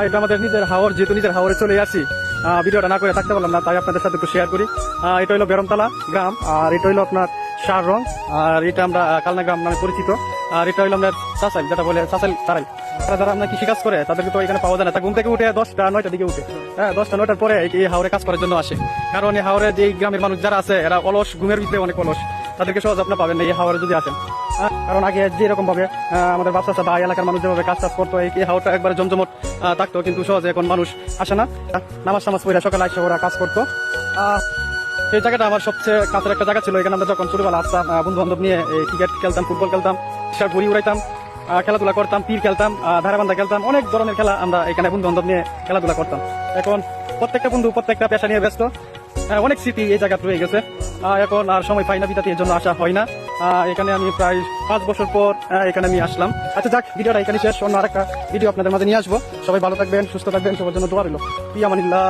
এটা আমাদের নিজের হাওর, যেহেতু নিজের হাওরে চলে আসি, ভিডিওটা না করে থাকতে পারলাম না, তাই আপনাদের সাথে একটু শেয়ার করি। এটা হলো বেরমতলা গ্রাম, আর এটা হলো আপনার শাহরং, আর এটা আমরা কালনা গ্রাম নামে পরিচিত। আর এটা হলো আমরা চাচাইল, যেটা বলে চাচাইল তারাই। যারা আমরা কৃষি কাজ করে তাদেরকে তো এখানে পাওয়া যায় না, তা ঘুম থেকে উঠে 10টা-9টার দিকে উঠে, 10টা-9টার পরে এই হাওরে কাজ করার জন্য আসে। কারণ এই হাওরে যে গ্রামের মানুষ যারা আছে এরা অলস, ঘুমের ভিতরে অনেক অলস, তাদেরকে সহজ আপনার পাবেন না এই হাওরে যদি আসেন। কারণ আগে যেরকম ভাবে আমাদের বাচ্চা বা এলাকার মানুষ যেভাবে কাজ টাজ করতো, এই হাওরটা একবারে জমজমট থাকতো, কিন্তু সহজে এখন মানুষ আসে না। নামাজ টামাজ পড়ে সকালে এসে ওরা কাজ করতো। সেই জায়গাটা আমার সবচেয়ে কাছের একটা জায়গা ছিল। এখানে আমরা যখন ছোটবেলা আসতাম, বন্ধু বান্ধব নিয়ে ক্রিকেট খেলতাম, ফুটবল খেলতাম, ঘুরি উড়াইতাম, খেলাধুলা করতাম, তীর খেলতাম, ধারাবান্ধা খেলতাম, অনেক ধরনের খেলা আমরা এখানে বন্ধু বান্ধব নিয়ে খেলাধুলা করতাম। এখন প্রত্যেকটা বন্ধু প্রত্যেকটা পেশা নিয়ে ব্যস্ত। অনেক স্মৃতি এই জায়গা রয়ে গেছে, এখন আর সময় পাই না, বিতাতে এর জন্য আসা হয় না। এখানে আমি প্রায় 5 বছর পর এখানে আমি আসলাম। আচ্ছা যাক, ভিডিওটা এখানে শেষ, অন্য আরেকটা ভিডিও আপনাদের মাঝে নিয়ে আসবো। সবাই ভালো থাকবেন, সুস্থ থাকবেন, সবার জন্য দোয়া রইল। ফি আমানিল্লাহ।